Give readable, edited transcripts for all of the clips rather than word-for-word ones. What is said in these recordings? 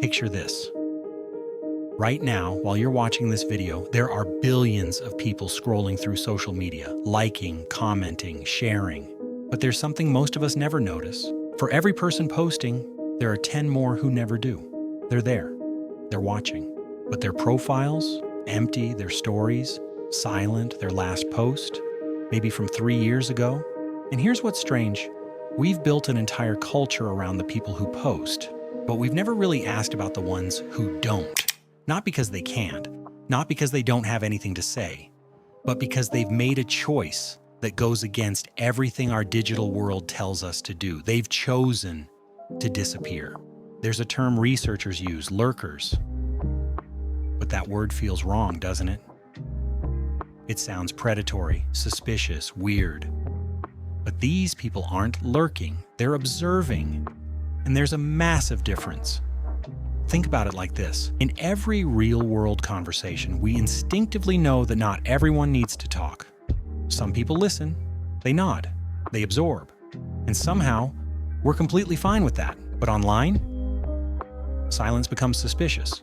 Picture this. Right now, while you're watching this video, there are billions of people scrolling through social media, liking, commenting, sharing. But there's something most of us never notice. For every person posting, there are 10 more who never do. They're there. They're watching. But their profiles, empty, their stories, silent, their last post, maybe from 3 years ago. And here's what's strange. We've built an entire culture around the people who post, but we've never really asked about the ones who don't. Not because they can't, not because they don't have anything to say, but because they've made a choice that goes against everything our digital world tells us to do. They've chosen to disappear. There's a term researchers use, lurkers. But that word feels wrong, doesn't it? It sounds predatory, suspicious, weird. But these people aren't lurking, they're observing. And there's a massive difference. Think about it like this. In every real-world conversation, we instinctively know that not everyone needs to talk. Some people listen, they nod, they absorb. And somehow, we're completely fine with that. But online, silence becomes suspicious.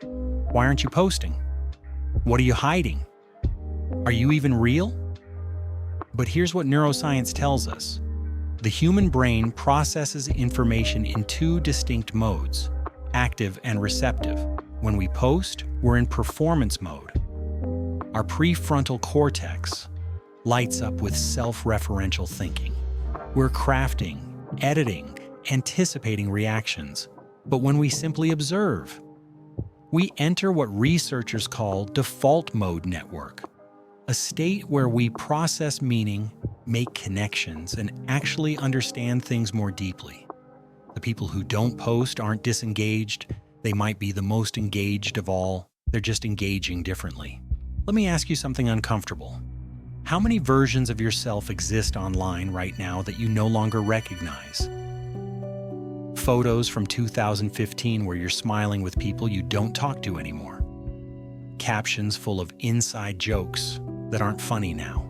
Why aren't you posting? What are you hiding? Are you even real? But here's what neuroscience tells us. The human brain processes information in two distinct modes, active and receptive. When we post, we're in performance mode. Our prefrontal cortex lights up with self-referential thinking. We're crafting, editing, anticipating reactions. But when we simply observe, we enter what researchers call default mode network, a state where we process meaning, make connections, and actually understand things more deeply. The people who don't post aren't disengaged. They might be the most engaged of all. They're just engaging differently. Let me ask you something uncomfortable. How many versions of yourself exist online right now that you no longer recognize? Photos from 2015 where you're smiling with people you don't talk to anymore. Captions full of inside jokes that aren't funny now.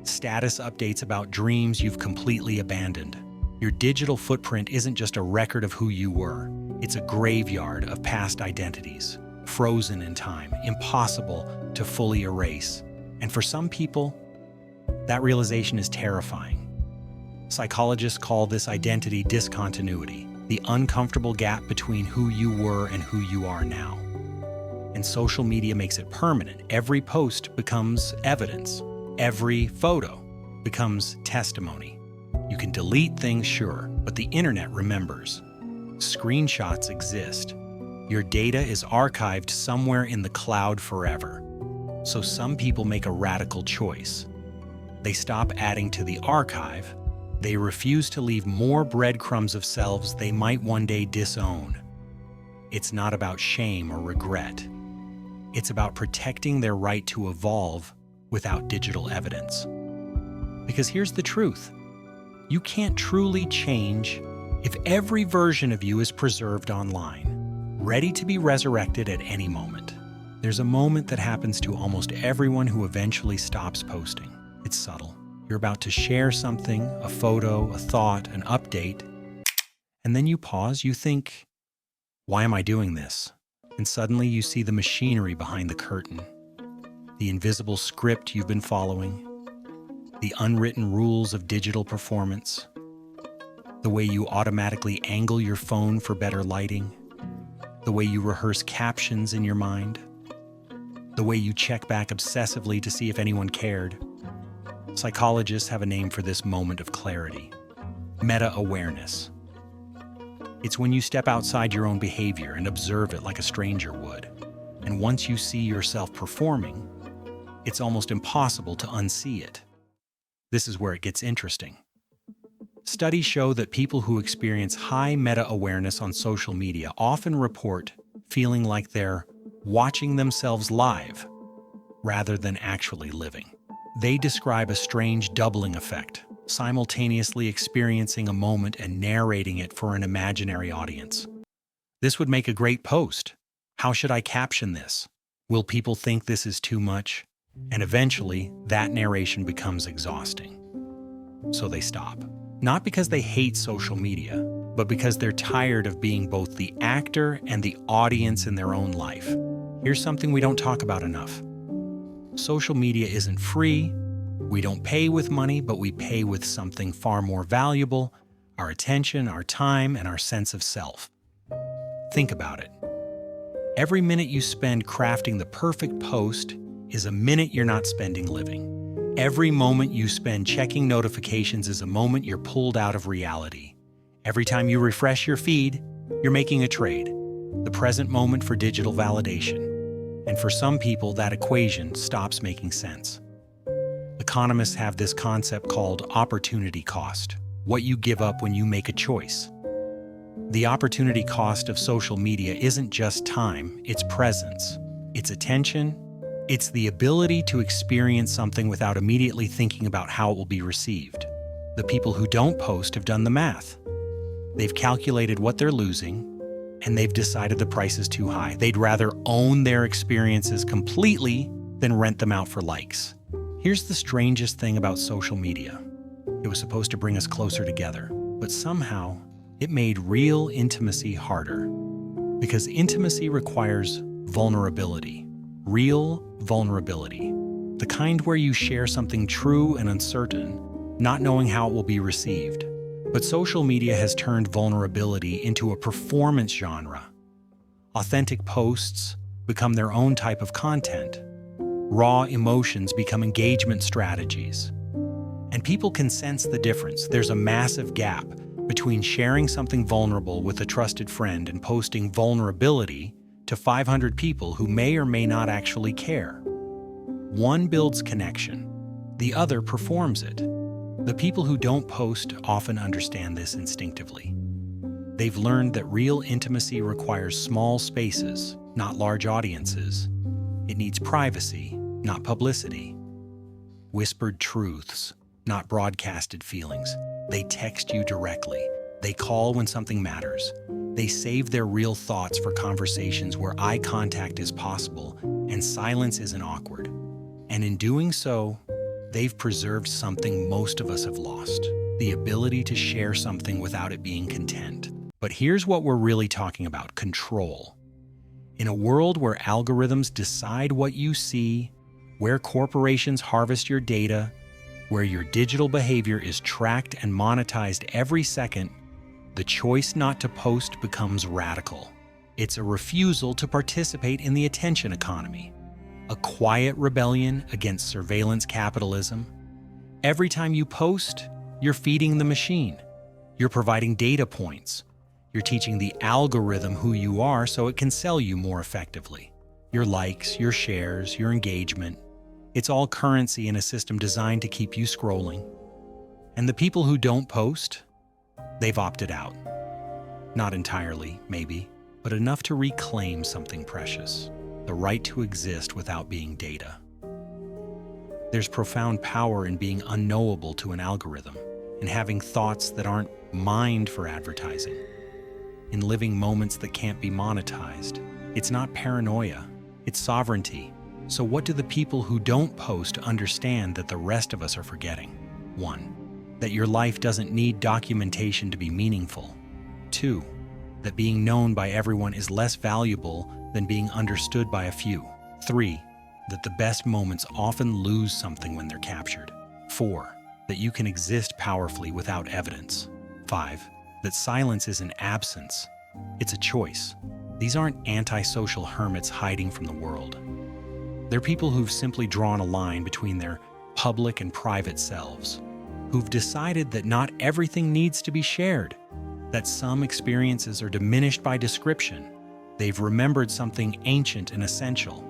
Status updates about dreams you've completely abandoned. Your digital footprint isn't just a record of who you were. It's a graveyard of past identities, frozen in time, impossible to fully erase. And for some people, that realization is terrifying. Psychologists call this identity discontinuity, the uncomfortable gap between who you were and who you are now. And social media makes it permanent. Every post becomes evidence. Every photo becomes testimony. You can delete things, sure, but the internet remembers. Screenshots exist. Your data is archived somewhere in the cloud forever. So some people make a radical choice. They stop adding to the archive. They refuse to leave more breadcrumbs of selves they might one day disown. It's not about shame or regret. It's about protecting their right to evolve without digital evidence. Because here's the truth. You can't truly change if every version of you is preserved online, ready to be resurrected at any moment. There's a moment that happens to almost everyone who eventually stops posting. It's subtle. You're about to share something, a photo, a thought, an update, and then you pause, you think, why am I doing this? And suddenly you see the machinery behind the curtain, the invisible script you've been following, the unwritten rules of digital performance, the way you automatically angle your phone for better lighting, the way you rehearse captions in your mind, the way you check back obsessively to see if anyone cared. Psychologists have a name for this moment of clarity: meta-awareness. It's when you step outside your own behavior and observe it like a stranger would. And once you see yourself performing, it's almost impossible to unsee it. This is where it gets interesting. Studies show that people who experience high meta-awareness on social media often report feeling like they're watching themselves live rather than actually living. They describe a strange doubling effect, simultaneously experiencing a moment and narrating it for an imaginary audience. This would make a great post. How should I caption this? Will people think this is too much? And eventually, that narration becomes exhausting. So they stop. Not because they hate social media, but because they're tired of being both the actor and the audience in their own life. Here's something we don't talk about enough. Social media isn't free. We don't pay with money, but we pay with something far more valuable: our attention, our time, and our sense of self. Think about it. Every minute you spend crafting the perfect post is a minute you're not spending living. Every moment you spend checking notifications is a moment you're pulled out of reality. Every time you refresh your feed, you're making a trade, the present moment for digital validation. And for some people, that equation stops making sense. Economists have this concept called opportunity cost, what you give up when you make a choice. The opportunity cost of social media isn't just time, it's presence, it's attention, it's the ability to experience something without immediately thinking about how it will be received. The people who don't post have done the math. They've calculated what they're losing, and they've decided the price is too high. They'd rather own their experiences completely than rent them out for likes. Here's the strangest thing about social media. It was supposed to bring us closer together, but somehow it made real intimacy harder. Because intimacy requires vulnerability, real vulnerability. The kind where you share something true and uncertain, not knowing how it will be received. But social media has turned vulnerability into a performance genre. Authentic posts become their own type of content. Raw emotions become engagement strategies. And people can sense the difference. There's a massive gap between sharing something vulnerable with a trusted friend and posting vulnerability to 500 people who may or may not actually care. One builds connection, the other performs it. The people who don't post often understand this instinctively. They've learned that real intimacy requires small spaces, not large audiences. It needs privacy, not publicity. Whispered truths, not broadcasted feelings. They text you directly. They call when something matters. They save their real thoughts for conversations where eye contact is possible and silence isn't awkward. And in doing so, they've preserved something most of us have lost: the ability to share something without it being content. But here's what we're really talking about: control. In a world where algorithms decide what you see, where corporations harvest your data, where your digital behavior is tracked and monetized every second, the choice not to post becomes radical. It's a refusal to participate in the attention economy. A quiet rebellion against surveillance capitalism. Every time you post, you're feeding the machine. You're providing data points. You're teaching the algorithm who you are so it can sell you more effectively. Your likes, your shares, your engagement. It's all currency in a system designed to keep you scrolling. And the people who don't post, they've opted out. Not entirely, maybe, but enough to reclaim something precious: the right to exist without being data. There's profound power in being unknowable to an algorithm, in having thoughts that aren't mined for advertising, in living moments that can't be monetized. It's not paranoia, it's sovereignty. So what do the people who don't post understand that the rest of us are forgetting? 1. That your life doesn't need documentation to be meaningful. 2. That being known by everyone is less valuable than being understood by a few. 3. That the best moments often lose something when they're captured. 4. That you can exist powerfully without evidence. 5. That silence isn't absence, it's a choice. These aren't antisocial hermits hiding from the world. They're people who've simply drawn a line between their public and private selves, who've decided that not everything needs to be shared, that some experiences are diminished by description. They've remembered something ancient and essential,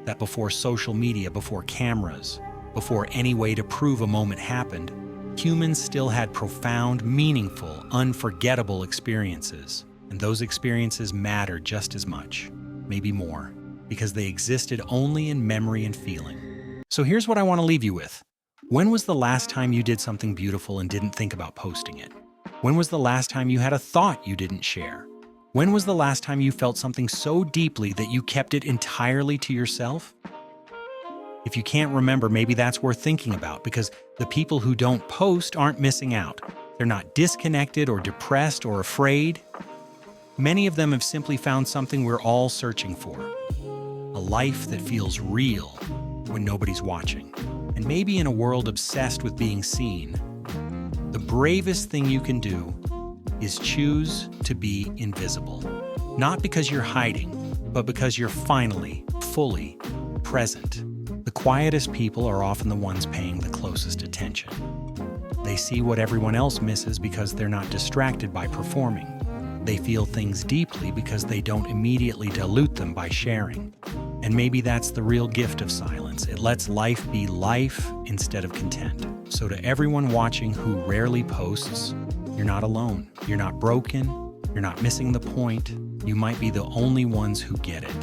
that before social media, before cameras, before any way to prove a moment happened, humans still had profound, meaningful, unforgettable experiences. And those experiences matter just as much, maybe more, because they existed only in memory and feeling. So here's what I want to leave you with. When was the last time you did something beautiful and didn't think about posting it? When was the last time you had a thought you didn't share? When was the last time you felt something so deeply that you kept it entirely to yourself? If you can't remember, maybe that's worth thinking about, because the people who don't post aren't missing out. They're not disconnected or depressed or afraid. Many of them have simply found something we're all searching for: a life that feels real when nobody's watching. And maybe in a world obsessed with being seen, the bravest thing you can do is choose to be invisible. Not because you're hiding, but because you're finally, fully present. The quietest people are often the ones paying the closest attention. They see what everyone else misses because they're not distracted by performing. They feel things deeply because they don't immediately dilute them by sharing. And maybe that's the real gift of silence. It lets life be life instead of content. So to everyone watching who rarely posts, you're not alone. You're not broken. You're not missing the point. You might be the only ones who get it.